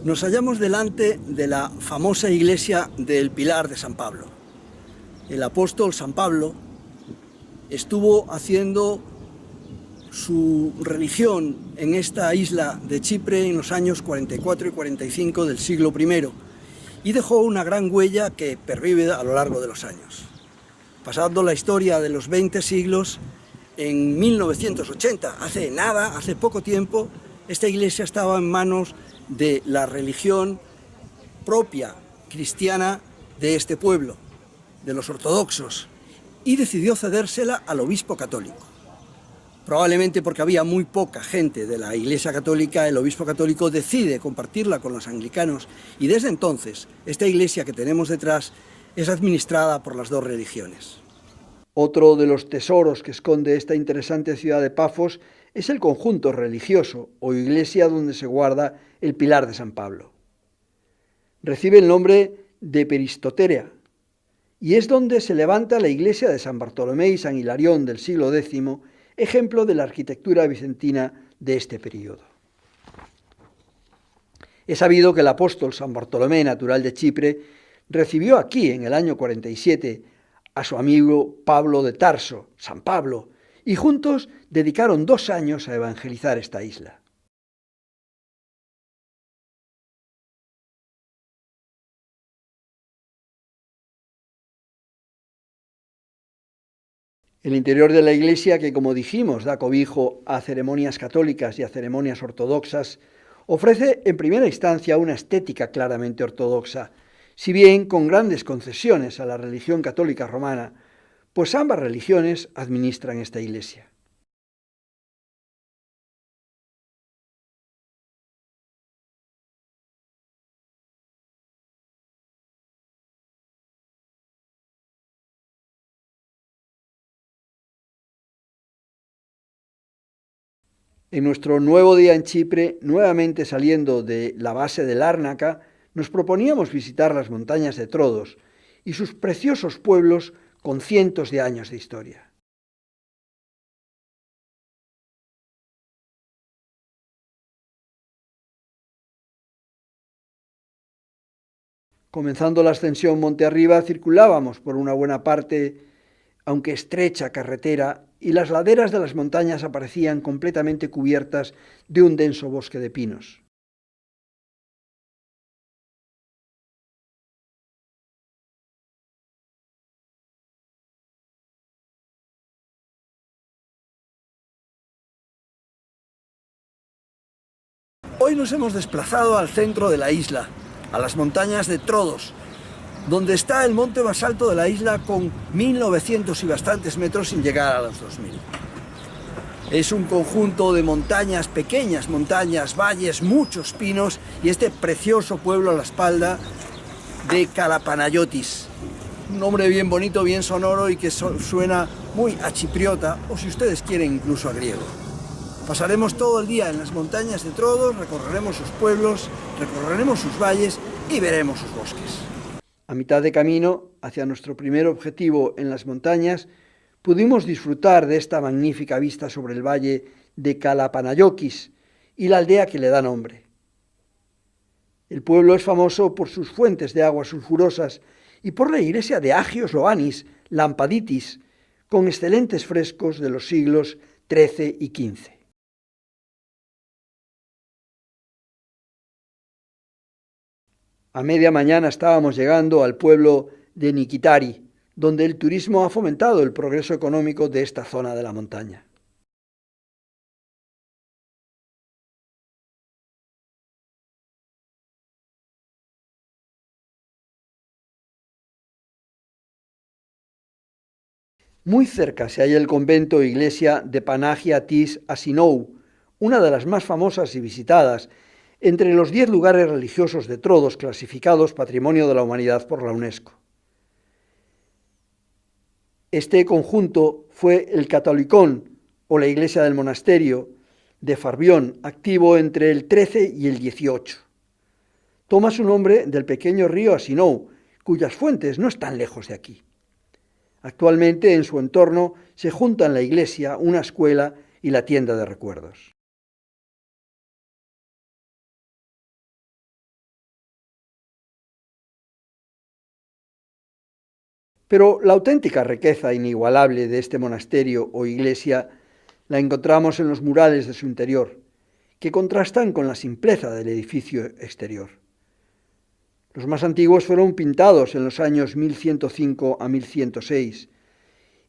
Nos hallamos delante de la famosa iglesia del Pilar de San Pablo. El apóstol San Pablo estuvo haciendo su religión en esta isla de Chipre en los años 44 y 45 del siglo I y dejó una gran huella que pervive a lo largo de los años. Pasando la historia de los 20 siglos, en 1980, hace poco tiempo, esta iglesia estaba en manos de la religión propia cristiana de este pueblo, de los ortodoxos, y decidió cedérsela al obispo católico. Probablemente porque había muy poca gente de la Iglesia Católica, el obispo católico decide compartirla con los anglicanos y desde entonces esta iglesia que tenemos detrás es administrada por las dos religiones. Otro de los tesoros que esconde esta interesante ciudad de Pafos es el conjunto religioso o iglesia donde se guarda el Pilar de San Pablo. Recibe el nombre de Peristoterea y es donde se levanta la iglesia de San Bartolomé y San Hilarión del siglo X, ejemplo de la arquitectura bizantina de este periodo. Es sabido que el apóstol San Bartolomé, natural de Chipre, recibió aquí en el año 47 a su amigo Pablo de Tarso, San Pablo, y juntos dedicaron 2 años a evangelizar esta isla. El interior de la iglesia, que como dijimos da cobijo a ceremonias católicas y a ceremonias ortodoxas, ofrece en primera instancia una estética claramente ortodoxa, si bien con grandes concesiones a la religión católica romana, pues ambas religiones administran esta iglesia. En nuestro nuevo día en Chipre, nuevamente saliendo de la base de Lárnaca, nos proponíamos visitar las montañas de Trodos y sus preciosos pueblos con cientos de años de historia. Comenzando la ascensión monte arriba, circulábamos por una buena parte, aunque estrecha carretera, y las laderas de las montañas aparecían completamente cubiertas de un denso bosque de pinos. Hoy nos hemos desplazado al centro de la isla, a las montañas de Trodos, donde está el monte más alto de la isla con 1900 y bastantes metros sin llegar a los 2000. Es un conjunto de montañas, pequeñas montañas, valles, muchos pinos y este precioso pueblo a la espalda de Kalapanayotis. Un nombre bien bonito, bien sonoro y que suena muy a chipriota o si ustedes quieren incluso a griego. Pasaremos todo el día en las montañas de Trodos, recorreremos sus pueblos, recorreremos sus valles y veremos sus bosques. A mitad de camino, hacia nuestro primer objetivo en las montañas, pudimos disfrutar de esta magnífica vista sobre el valle de Kalapanayotis y la aldea que le da nombre. El pueblo es famoso por sus fuentes de aguas sulfurosas y por la iglesia de Agios Ioannis Lampaditis, con excelentes frescos de los siglos XIII y XV. A media mañana estábamos llegando al pueblo de Nikitari, donde el turismo ha fomentado el progreso económico de esta zona de la montaña. Muy cerca se halla el convento e iglesia de Panagia Tis Asinou, una de las más famosas y visitadas entre los 10 lugares religiosos de Trodos clasificados Patrimonio de la Humanidad por la UNESCO. Este conjunto fue el Catolicón, o la iglesia del monasterio, de Farbión, activo entre el 13 y el 18. Toma su nombre del pequeño río Asinou, cuyas fuentes no están lejos de aquí. Actualmente en su entorno se juntan la iglesia, una escuela y la tienda de recuerdos. Pero la auténtica riqueza inigualable de este monasterio o iglesia la encontramos en los murales de su interior, que contrastan con la simpleza del edificio exterior. Los más antiguos fueron pintados en los años 1105 a 1106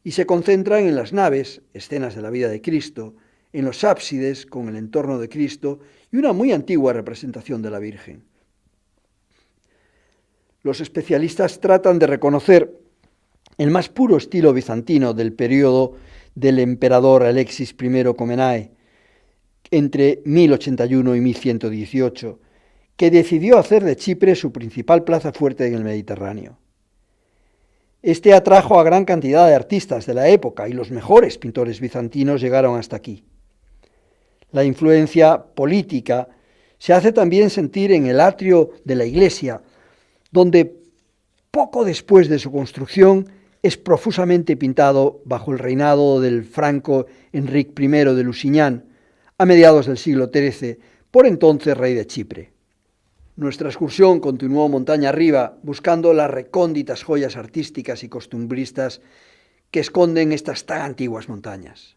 y se concentran en las naves, escenas de la vida de Cristo, en los ábsides con el entorno de Cristo y una muy antigua representación de la Virgen. Los especialistas tratan de reconocer el más puro estilo bizantino del periodo del emperador Alexis I Comnene, entre 1081 y 1118, que decidió hacer de Chipre su principal plaza fuerte en el Mediterráneo. Este atrajo a gran cantidad de artistas de la época y los mejores pintores bizantinos llegaron hasta aquí. La influencia política se hace también sentir en el atrio de la iglesia, donde poco después de su construcción es profusamente pintado bajo el reinado del franco Enrique I de Lusignan, a mediados del siglo XIII, por entonces rey de Chipre. Nuestra excursión continuó montaña arriba, buscando las recónditas joyas artísticas y costumbristas que esconden estas tan antiguas montañas.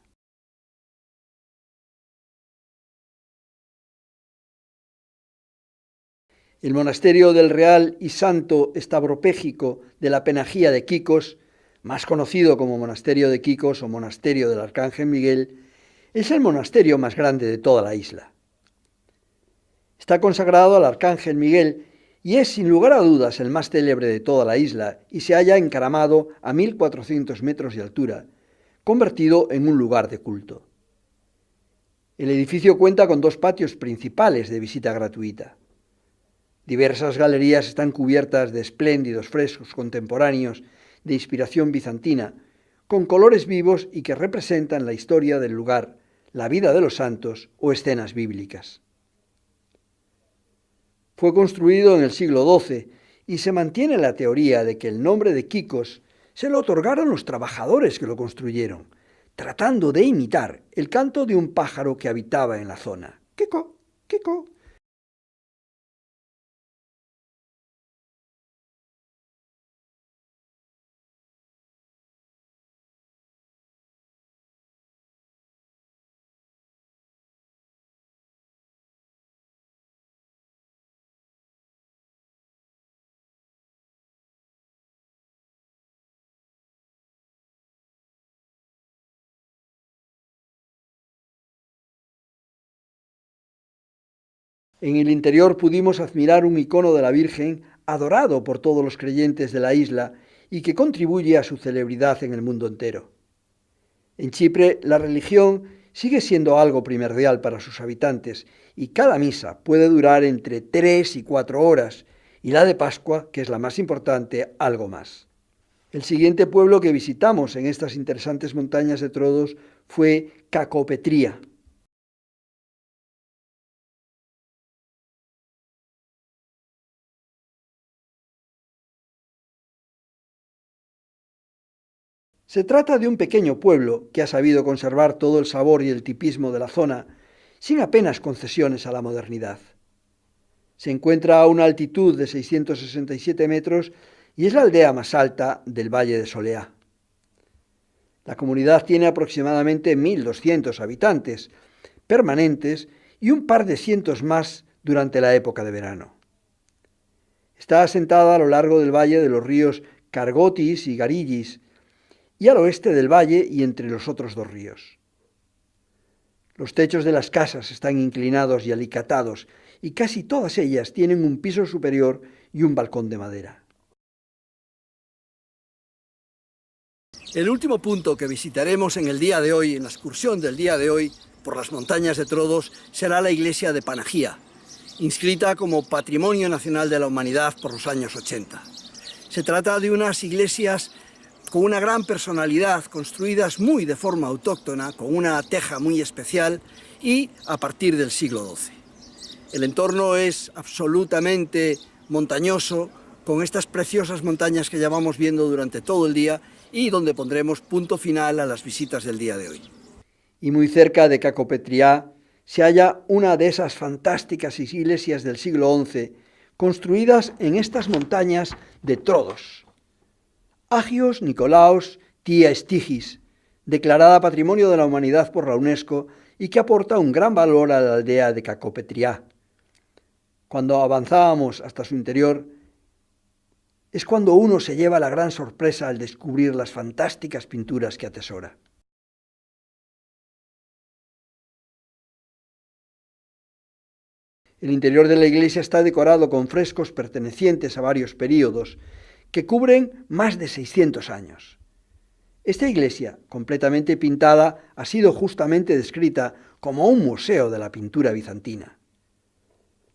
El monasterio del Real y Santo Stavropégico de la Penagía de Quicos, más conocido como Monasterio de Quicos o Monasterio del Arcángel Miguel, es el monasterio más grande de toda la isla. Está consagrado al Arcángel Miguel y es sin lugar a dudas el más célebre de toda la isla y se halla encaramado a 1400 metros de altura, convertido en un lugar de culto. El edificio cuenta con 2 patios principales de visita gratuita. Diversas galerías están cubiertas de espléndidos frescos contemporáneos de inspiración bizantina, con colores vivos y que representan la historia del lugar, la vida de los santos o escenas bíblicas. Fue construido en el siglo XII y se mantiene la teoría de que el nombre de Quicos se lo otorgaron los trabajadores que lo construyeron, tratando de imitar el canto de un pájaro que habitaba en la zona. ¡Quico! ¡Quico! En el interior pudimos admirar un icono de la Virgen adorado por todos los creyentes de la isla y que contribuye a su celebridad en el mundo entero. En Chipre, la religión sigue siendo algo primordial para sus habitantes y cada misa puede durar entre 3 y 4 horas y la de Pascua, que es la más importante, algo más. El siguiente pueblo que visitamos en estas interesantes montañas de Trodos fue Cacopetría. Se trata de un pequeño pueblo que ha sabido conservar todo el sabor y el tipismo de la zona, sin apenas concesiones a la modernidad. Se encuentra a una altitud de 667 metros y es la aldea más alta del Valle de Soleá. La comunidad tiene aproximadamente 1.200 habitantes permanentes y un par de cientos más durante la época de verano. Está asentada a lo largo del valle de los ríos Cargotis y Garillis, y al oeste del valle y entre los otros 2 ríos. Los techos de las casas están inclinados y alicatados y casi todas ellas tienen un piso superior y un balcón de madera. El último punto que visitaremos en el día de hoy, en la excursión del día de hoy por las montañas de Trodos, será la iglesia de Panagía, inscrita como Patrimonio Nacional de la Humanidad por los años 80. Se trata de unas iglesias con una gran personalidad, construidas muy de forma autóctona, con una teja muy especial y a partir del siglo XII. El entorno es absolutamente montañoso, con estas preciosas montañas que llevamos viendo durante todo el día y donde pondremos punto final a las visitas del día de hoy. Y muy cerca de Cacopetría se halla una de esas fantásticas iglesias del siglo XI, construidas en estas montañas de Trodos, Agios Nikolaos Tia Stigis, declarada Patrimonio de la Humanidad por la UNESCO y que aporta un gran valor a la aldea de Cacopetriá. Cuando avanzábamos hasta su interior, es cuando uno se lleva la gran sorpresa al descubrir las fantásticas pinturas que atesora. El interior de la iglesia está decorado con frescos pertenecientes a varios períodos, que cubren más de 600 años. Esta iglesia, completamente pintada, ha sido justamente descrita como un museo de la pintura bizantina.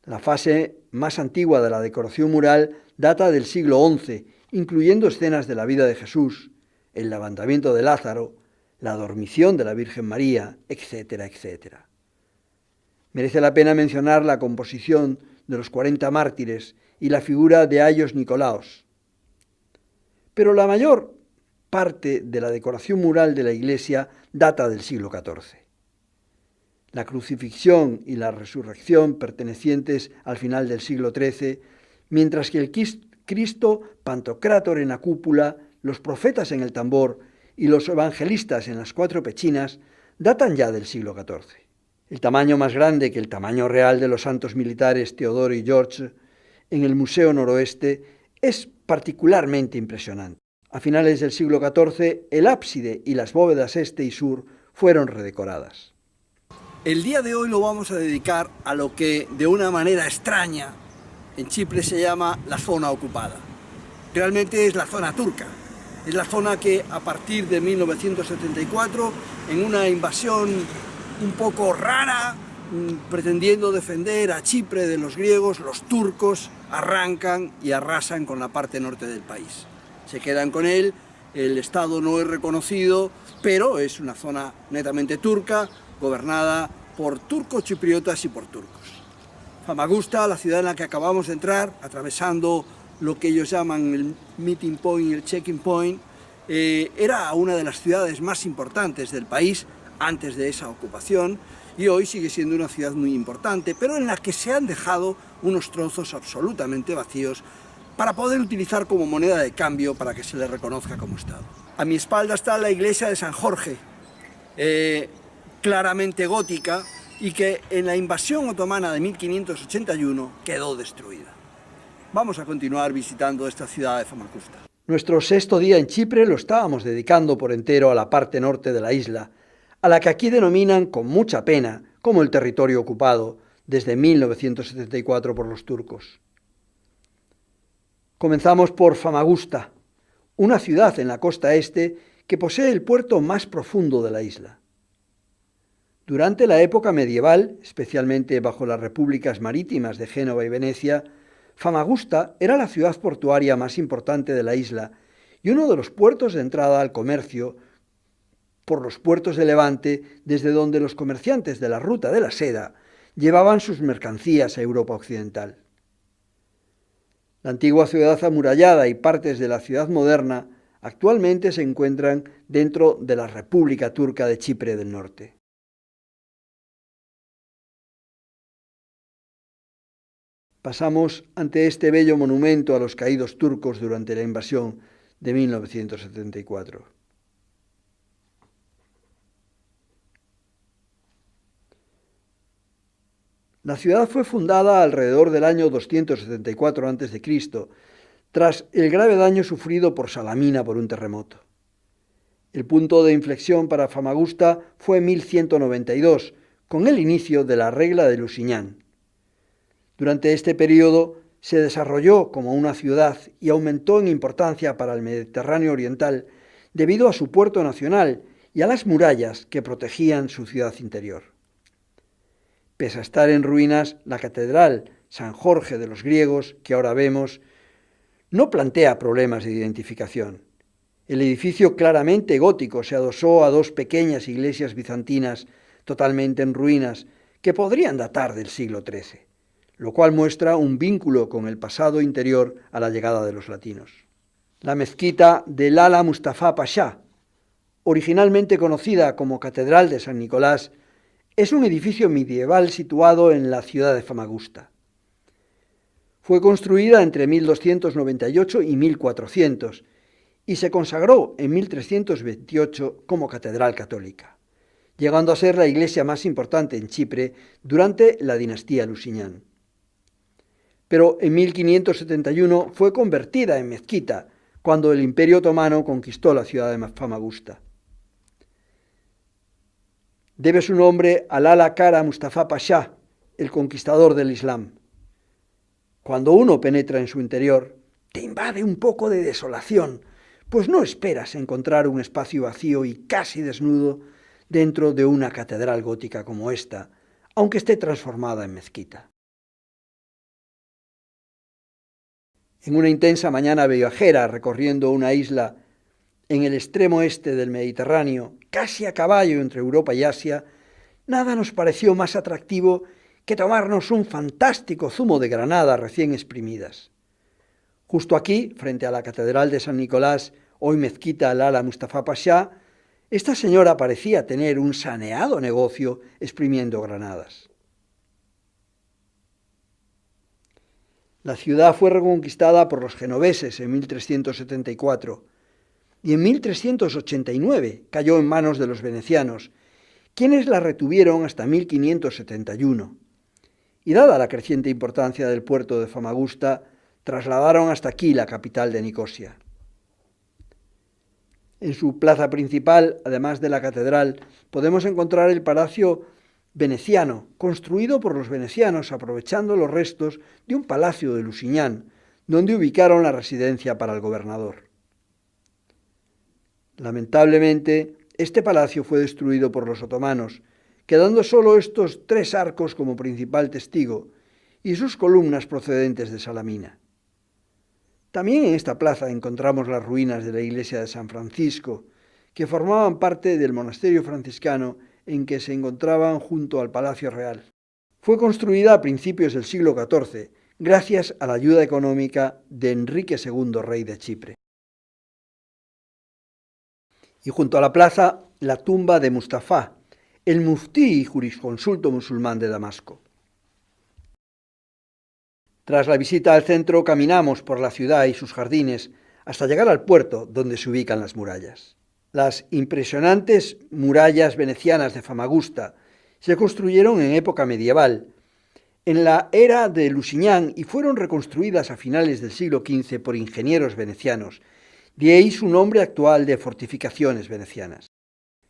La fase más antigua de la decoración mural data del siglo XI, incluyendo escenas de la vida de Jesús, el levantamiento de Lázaro, la dormición de la Virgen María, etcétera, etcétera. Merece la pena mencionar la composición de los 40 mártires y la figura de Agios Nikolaos. Pero la mayor parte de la decoración mural de la iglesia data del siglo XIV. La crucifixión y la resurrección pertenecientes al final del siglo XIII, mientras que el Cristo Pantocrátor en la cúpula, los profetas en el tambor y los evangelistas en las 4 pechinas datan ya del siglo XIV. El tamaño más grande que el tamaño real de los santos militares Teodoro y George en el Museo Noroeste es particularmente impresionante. A finales del siglo XIV, el ábside y las bóvedas este y sur fueron redecoradas. El día de hoy lo vamos a dedicar a lo que, de una manera extraña, en Chipre se llama la zona ocupada. Realmente es la zona turca. Es la zona que, a partir de 1974, en una invasión un poco rara, pretendiendo defender a Chipre de los griegos, los turcos arrancan y arrasan con la parte norte del país. Se quedan con él, el Estado no es reconocido, pero es una zona netamente turca, gobernada por turcos chipriotas y por turcos. Famagusta, la ciudad en la que acabamos de entrar, atravesando lo que ellos llaman el meeting point y el checking point, era una de las ciudades más importantes del país antes de esa ocupación, y hoy sigue siendo una ciudad muy importante, pero en la que se han dejado unos trozos absolutamente vacíos para poder utilizar como moneda de cambio para que se le reconozca como Estado. A mi espalda está la iglesia de San Jorge, claramente gótica, y que en la invasión otomana de 1581 quedó destruida. Vamos a continuar visitando esta ciudad de Famagusta. Nuestro 6º día en Chipre lo estábamos dedicando por entero a la parte norte de la isla, a la que aquí denominan con mucha pena como el territorio ocupado desde 1974 por los turcos. Comenzamos por Famagusta, una ciudad en la costa este que posee el puerto más profundo de la isla. Durante la época medieval, especialmente bajo las repúblicas marítimas de Génova y Venecia, Famagusta era la ciudad portuaria más importante de la isla y uno de los puertos de entrada al comercio por los puertos de Levante, desde donde los comerciantes de la ruta de la seda llevaban sus mercancías a Europa occidental. La antigua ciudad amurallada y partes de la ciudad moderna actualmente se encuentran dentro de la República Turca de Chipre del Norte. Pasamos ante este bello monumento a los caídos turcos durante la invasión de 1974. La ciudad fue fundada alrededor del año 274 a.C., tras el grave daño sufrido por Salamina por un terremoto. El punto de inflexión para Famagusta fue 1192, con el inicio de la Regla de Lusignan. Durante este periodo se desarrolló como una ciudad y aumentó en importancia para el Mediterráneo oriental debido a su puerto nacional y a las murallas que protegían su ciudad interior. Pese a estar en ruinas, la catedral San Jorge de los griegos, que ahora vemos, no plantea problemas de identificación. El edificio claramente gótico se adosó a 2 pequeñas iglesias bizantinas totalmente en ruinas que podrían datar del siglo XIII, lo cual muestra un vínculo con el pasado interior a la llegada de los latinos. La mezquita de Lala Mustafa Pasha, originalmente conocida como Catedral de San Nicolás, es un edificio medieval situado en la ciudad de Famagusta. Fue construida entre 1298 y 1400 y se consagró en 1328 como catedral católica, llegando a ser la iglesia más importante en Chipre durante la dinastía Lusignan. Pero en 1571 fue convertida en mezquita cuando el Imperio Otomano conquistó la ciudad de Famagusta. Debe su nombre al Ala Kara Mustafa Pasha, el conquistador del Islam. Cuando uno penetra en su interior, te invade un poco de desolación, pues no esperas encontrar un espacio vacío y casi desnudo dentro de una catedral gótica como esta, aunque esté transformada en mezquita. En una intensa mañana viajera recorriendo una isla en el extremo este del Mediterráneo, casi a caballo entre Europa y Asia, nada nos pareció más atractivo que tomarnos un fantástico zumo de granadas recién exprimidas. Justo aquí, frente a la Catedral de San Nicolás, hoy mezquita al-Ala Mustafa Pasha, esta señora parecía tener un saneado negocio exprimiendo granadas. La ciudad fue reconquistada por los genoveses en 1374 y en 1389 cayó en manos de los venecianos, quienes la retuvieron hasta 1571. Y dada la creciente importancia del puerto de Famagusta, trasladaron hasta aquí la capital de Nicosia. En su plaza principal, además de la catedral, podemos encontrar el palacio veneciano, construido por los venecianos aprovechando los restos de un palacio de Lusignan, donde ubicaron la residencia para el gobernador. Lamentablemente, este palacio fue destruido por los otomanos, quedando solo estos 3 arcos como principal testigo y sus columnas procedentes de Salamina. También en esta plaza encontramos las ruinas de la iglesia de San Francisco, que formaban parte del monasterio franciscano en que se encontraban junto al Palacio Real. Fue construida a principios del siglo XIV, gracias a la ayuda económica de Enrique II, rey de Chipre. Y junto a la plaza, la tumba de Mustafa, el muftí y jurisconsulto musulmán de Damasco. Tras la visita al centro, caminamos por la ciudad y sus jardines hasta llegar al puerto donde se ubican las murallas. Las impresionantes murallas venecianas de Famagusta se construyeron en época medieval, en la era de Lusignan, y fueron reconstruidas a finales del siglo XV por ingenieros venecianos, de ahí su nombre actual de fortificaciones venecianas.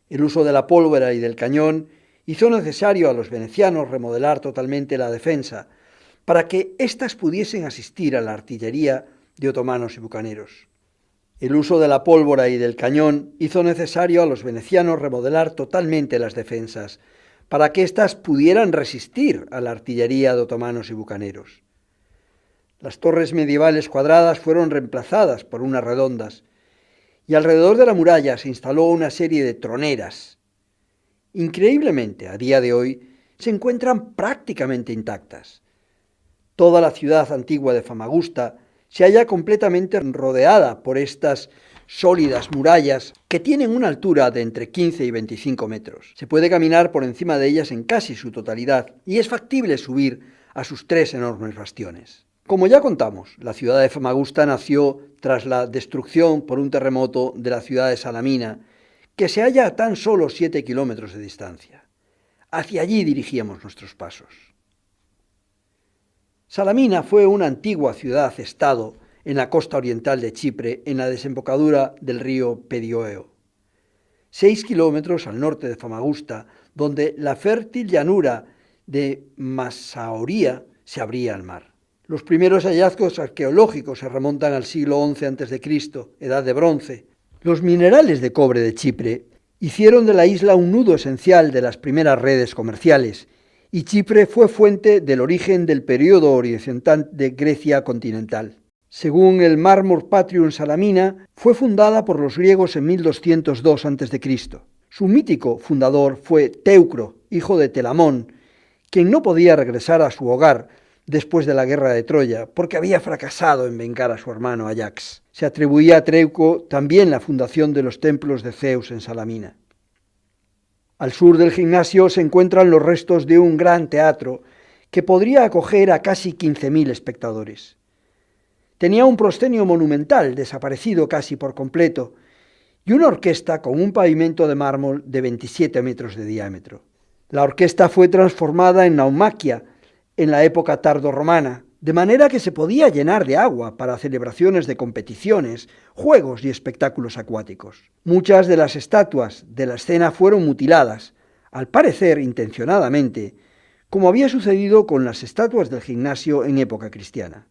El uso de la pólvora y del cañón hizo necesario a los venecianos remodelar totalmente la defensa, para que éstas pudiesen asistir a la artillería de otomanos y bucaneros. El uso de la pólvora y del cañón hizo necesario a los venecianos remodelar totalmente las defensas, para que éstas pudieran resistir a la artillería de otomanos y bucaneros. Las torres medievales cuadradas fueron reemplazadas por unas redondas, y alrededor de la muralla se instaló una serie de troneras. Increíblemente, a día de hoy, se encuentran prácticamente intactas. Toda la ciudad antigua de Famagusta se halla completamente rodeada por estas sólidas murallas que tienen una altura de entre 15 y 25 metros. Se puede caminar por encima de ellas en casi su totalidad y es factible subir a sus 3 enormes bastiones. Como ya contamos, la ciudad de Famagusta nació tras la destrucción por un terremoto de la ciudad de Salamina, que se halla a tan solo 7 kilómetros de distancia. Hacia allí dirigíamos nuestros pasos. Salamina fue una antigua ciudad-estado en la costa oriental de Chipre, en la desembocadura del río Pedioeo. 6 kilómetros al norte de Famagusta, donde la fértil llanura de Massaoria se abría al mar. Los primeros hallazgos arqueológicos se remontan al siglo XI a.C., edad de bronce. Los minerales de cobre de Chipre hicieron de la isla un nudo esencial de las primeras redes comerciales, y Chipre fue fuente del origen del período occidental de Grecia continental. Según el Marmor Patrium Salamina, fue fundada por los griegos en 1202 a.C. Su mítico fundador fue Teucro, hijo de Telamón, quien no podía regresar a su hogar después de la guerra de Troya, porque había fracasado en vengar a su hermano Ajax. Se atribuía a Teucro también la fundación de los templos de Zeus en Salamina. Al sur del gimnasio se encuentran los restos de un gran teatro que podría acoger a casi 15.000 espectadores. Tenía un proscenio monumental, desaparecido casi por completo, y una orquesta con un pavimento de mármol de 27 metros de diámetro. La orquesta fue transformada en naumaquia en la época tardorromana, de manera que se podía llenar de agua para celebraciones de competiciones, juegos y espectáculos acuáticos. Muchas de las estatuas de la escena fueron mutiladas, al parecer intencionadamente, como había sucedido con las estatuas del gimnasio en época cristiana.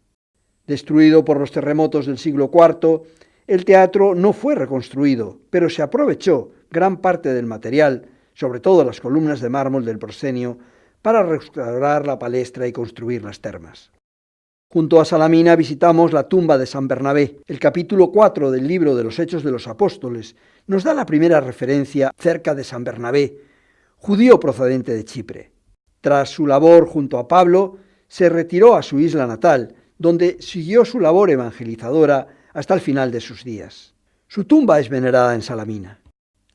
Destruido por los terremotos del siglo IV, el teatro no fue reconstruido, pero se aprovechó gran parte del material, sobre todo las columnas de mármol del proscenio, para restaurar la palestra y construir las termas. Junto a Salamina visitamos la tumba de San Bernabé. El capítulo 4 del libro de los Hechos de los Apóstoles nos da la primera referencia cerca de San Bernabé, judío procedente de Chipre. Tras su labor junto a Pablo, se retiró a su isla natal, donde siguió su labor evangelizadora hasta el final de sus días. Su tumba es venerada en Salamina.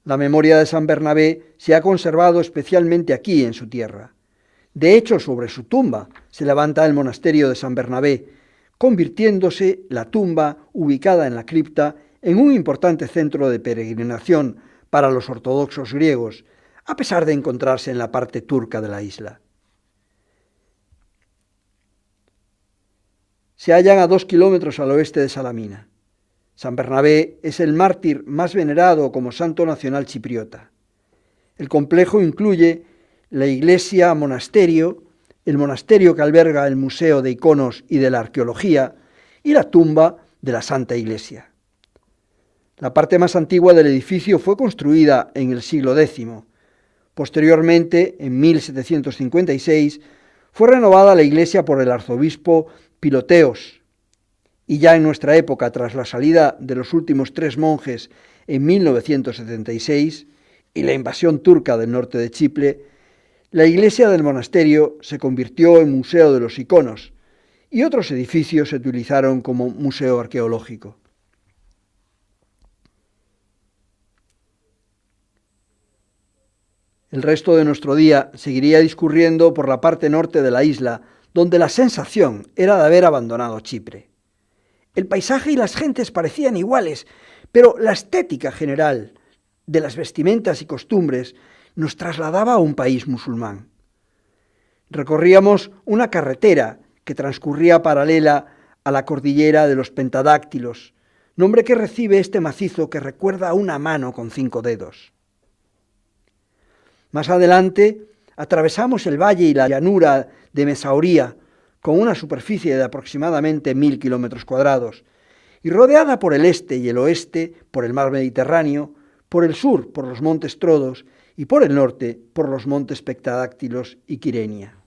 La memoria de San Bernabé se ha conservado especialmente aquí, en su tierra. De hecho, sobre su tumba se levanta el monasterio de San Bernabé, convirtiéndose la tumba ubicada en la cripta en un importante centro de peregrinación para los ortodoxos griegos, a pesar de encontrarse en la parte turca de la isla. Se hallan a 2 kilómetros al oeste de Salamina. San Bernabé es el mártir más venerado como santo nacional chipriota. El complejo incluye la iglesia-monasterio, el monasterio que alberga el Museo de Iconos y de la Arqueología y la tumba de la Santa Iglesia. La parte más antigua del edificio fue construida en el siglo X. Posteriormente, en 1756, fue renovada la iglesia por el arzobispo Piloteos, y ya en nuestra época, tras la salida de los últimos 3 monjes en 1976 y la invasión turca del norte de Chipre, la iglesia del monasterio se convirtió en Museo de los Iconos y otros edificios se utilizaron como museo arqueológico. El resto de nuestro día seguiría discurriendo por la parte norte de la isla, donde la sensación era de haber abandonado Chipre. El paisaje y las gentes parecían iguales, pero la estética general de las vestimentas y costumbres nos trasladaba a un país musulmán. Recorríamos una carretera que transcurría paralela a la cordillera de los Pentadáctilos, nombre que recibe este macizo que recuerda a una mano con 5 dedos. Más adelante atravesamos el valle y la llanura de Mesaoría, con una superficie de aproximadamente 1000 kilómetros cuadrados, y rodeada por el este y el oeste por el mar Mediterráneo, por el sur por los montes Trodos y por el norte por los montes Pentadáctilos y Quirenia.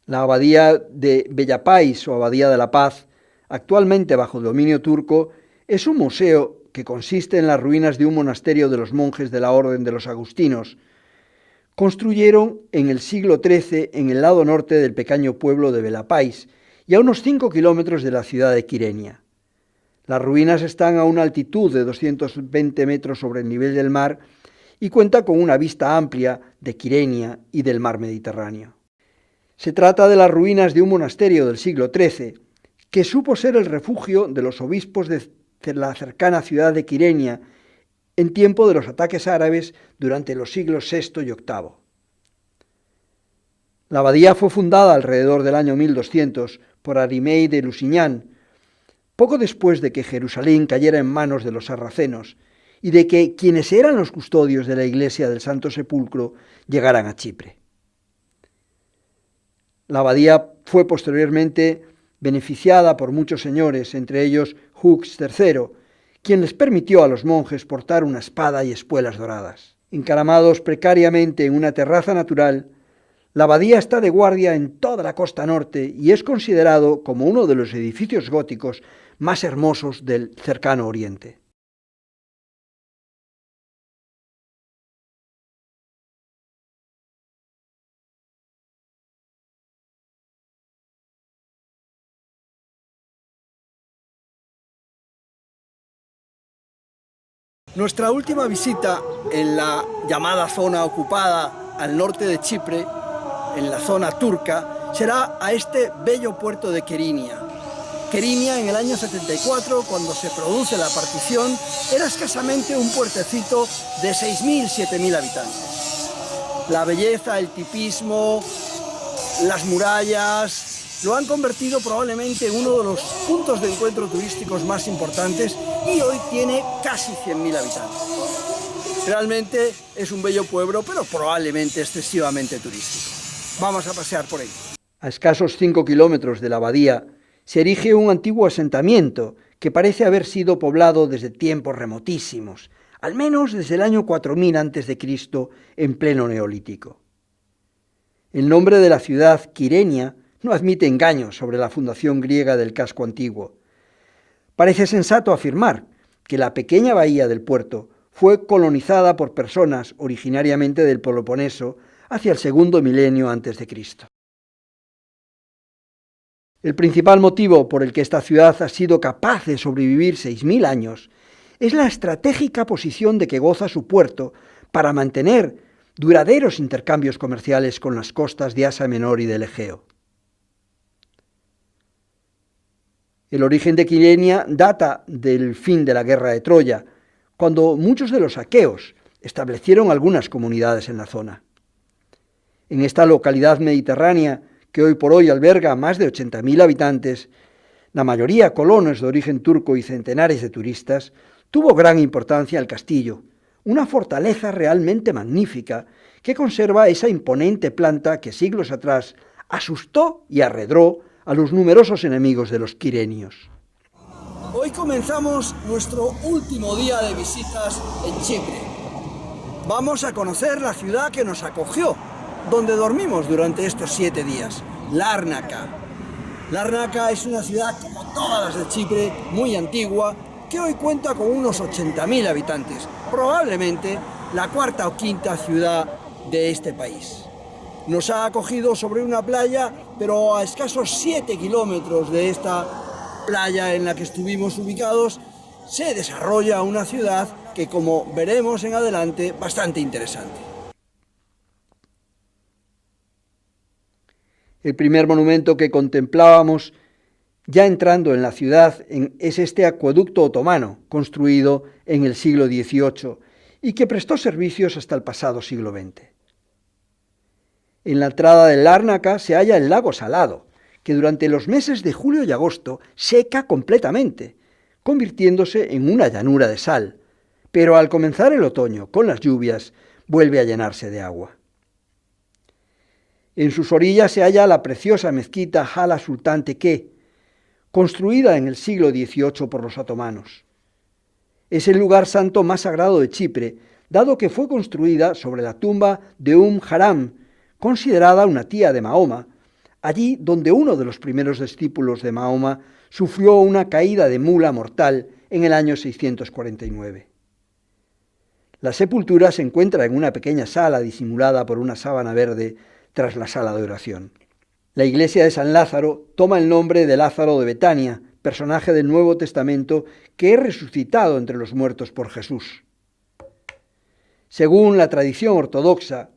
La abadía de Bellapais o Abadía de la Paz, actualmente bajo dominio turco, es un museo que consiste en las ruinas de un monasterio de los monjes de la Orden de los Agustinos. Construyeron en el siglo XIII en el lado norte del pequeño pueblo de Bellapais y a unos 5 kilómetros de la ciudad de Quirenia. Las ruinas están a una altitud de 220 metros sobre el nivel del mar y cuenta con una vista amplia de Quirenia y del mar Mediterráneo. Se trata de las ruinas de un monasterio del siglo XIII, que supo ser el refugio de los obispos de la cercana ciudad de Quirenia en tiempo de los ataques árabes durante los siglos VI y VIII. La abadía fue fundada alrededor del año 1200 por Arimei de Lusignan, poco después de que Jerusalén cayera en manos de los sarracenos y de que quienes eran los custodios de la iglesia del Santo Sepulcro llegaran a Chipre. La abadía fue posteriormente beneficiada por muchos señores, entre ellos Hux III, quien les permitió a los monjes portar una espada y espuelas doradas. Encaramados precariamente en una terraza natural, la abadía está de guardia en toda la costa norte y es considerado como uno de los edificios góticos más hermosos del cercano Oriente. Nuestra última visita en la llamada zona ocupada al norte de Chipre, en la zona turca, será a este bello puerto de Kerinia. Kerinia, en el año 74, cuando se produce la partición, era escasamente un puertecito de 6.000, 7.000 habitantes. La belleza, el tipismo, las murallas lo han convertido probablemente en uno de los puntos de encuentro turísticos más importantes y hoy tiene casi 100.000 habitantes. Realmente es un bello pueblo, pero probablemente excesivamente turístico. Vamos a pasear por él. A escasos 5 kilómetros de la abadía se erige un antiguo asentamiento que parece haber sido poblado desde tiempos remotísimos, al menos desde el año 4000 a.C., en pleno Neolítico. El nombre de la ciudad, Kyrenia, no admite engaños sobre la fundación griega del casco antiguo. Parece sensato afirmar que la pequeña bahía del puerto fue colonizada por personas originariamente del Peloponeso hacia el segundo milenio antes de Cristo. El principal motivo por el que esta ciudad ha sido capaz de sobrevivir 6.000 años es la estratégica posición de que goza su puerto para mantener duraderos intercambios comerciales con las costas de Asia Menor y del Egeo. El origen de Kyrenia data del fin de la guerra de Troya, cuando muchos de los aqueos establecieron algunas comunidades en la zona. En esta localidad mediterránea, que hoy por hoy alberga más de 80.000 habitantes, la mayoría colonos de origen turco y centenares de turistas, tuvo gran importancia el castillo, una fortaleza realmente magnífica que conserva esa imponente planta que siglos atrás asustó y arredró a los numerosos enemigos de los quirenios. Hoy comenzamos nuestro último día de visitas en Chipre. Vamos a conocer la ciudad que nos acogió, donde dormimos durante estos 7 días, Lárnaca. Lárnaca es una ciudad, como todas las de Chipre, muy antigua, que hoy cuenta con unos 80.000 habitantes, probablemente la cuarta o quinta ciudad de este país. Nos ha acogido sobre una playa, pero a escasos 7 kilómetros de esta playa en la que estuvimos ubicados, se desarrolla una ciudad que, como veremos en adelante, bastante interesante. El primer monumento que contemplábamos, ya entrando en la ciudad, es este acueducto otomano, construido en el siglo XVIII y que prestó servicios hasta el pasado siglo XX. En la entrada de Lárnaca se halla el lago Salado, que durante los meses de julio y agosto seca completamente, convirtiéndose en una llanura de sal, pero al comenzar el otoño, con las lluvias, vuelve a llenarse de agua. En sus orillas se halla la preciosa mezquita Hala Sultan Tekke, construida en el siglo XVIII por los otomanos. Es el lugar santo más sagrado de Chipre, dado que fue construida sobre la tumba de Haram, considerada una tía de Mahoma, allí donde uno de los primeros discípulos de Mahoma sufrió una caída de mula mortal en el año 649. La sepultura se encuentra en una pequeña sala disimulada por una sábana verde tras la sala de oración. La iglesia de San Lázaro toma el nombre de Lázaro de Betania, personaje del Nuevo Testamento que es resucitado entre los muertos por Jesús. Según la tradición ortodoxa,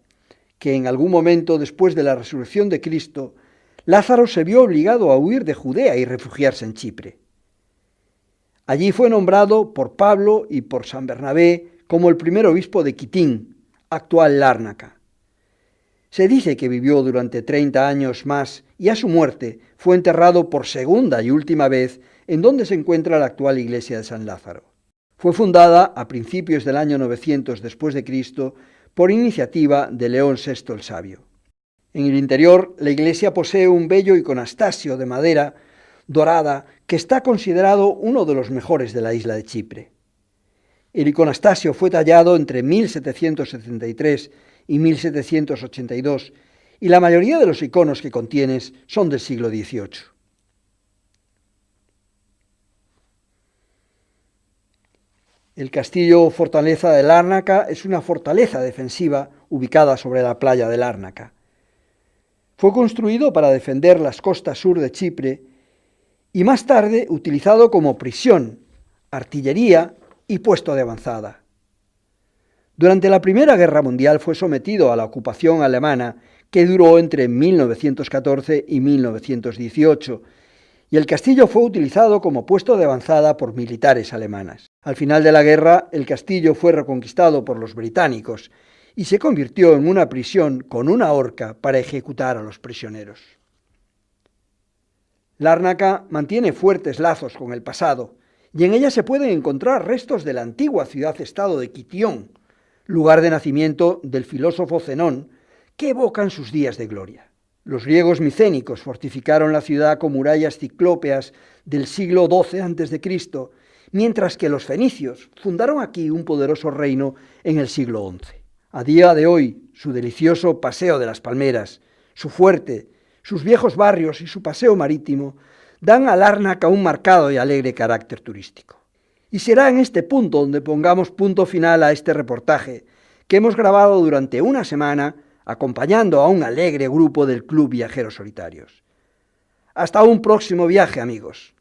que en algún momento después de la resurrección de Cristo, Lázaro se vio obligado a huir de Judea y refugiarse en Chipre. Allí fue nombrado por Pablo y por San Bernabé como el primer obispo de Kitín, actual Lárnaca. Se dice que vivió durante 30 años más y a su muerte fue enterrado por segunda y última vez en donde se encuentra la actual iglesia de San Lázaro. Fue fundada a principios del año 900 después de Cristo por iniciativa de León VI el Sabio. En el interior, la iglesia posee un bello iconastasio de madera dorada que está considerado uno de los mejores de la isla de Chipre. El iconastasio fue tallado entre 1773 y 1782 y la mayoría de los iconos que contiene son del siglo XVIII. El castillo fortaleza de Lárnaca es una fortaleza defensiva ubicada sobre la playa de Lárnaca. Fue construido para defender las costas sur de Chipre y más tarde utilizado como prisión, artillería y puesto de avanzada. Durante la Primera Guerra Mundial fue sometido a la ocupación alemana, que duró entre 1914 y 1918, y el castillo fue utilizado como puesto de avanzada por militares alemanes. Al final de la guerra, el castillo fue reconquistado por los británicos y se convirtió en una prisión con una horca para ejecutar a los prisioneros. Lárnaca mantiene fuertes lazos con el pasado, y en ella se pueden encontrar restos de la antigua ciudad-estado de Quitión, lugar de nacimiento del filósofo Zenón, que evocan sus días de gloria. Los griegos micénicos fortificaron la ciudad con murallas ciclópeas del siglo XII a.C., mientras que los fenicios fundaron aquí un poderoso reino en el siglo XI. A día de hoy, su delicioso Paseo de las Palmeras, su fuerte, sus viejos barrios y su paseo marítimo dan a Lárnaca un marcado y alegre carácter turístico. Y será en este punto donde pongamos punto final a este reportaje que hemos grabado durante una semana acompañando a un alegre grupo del Club Viajeros Solitarios. Hasta un próximo viaje, amigos.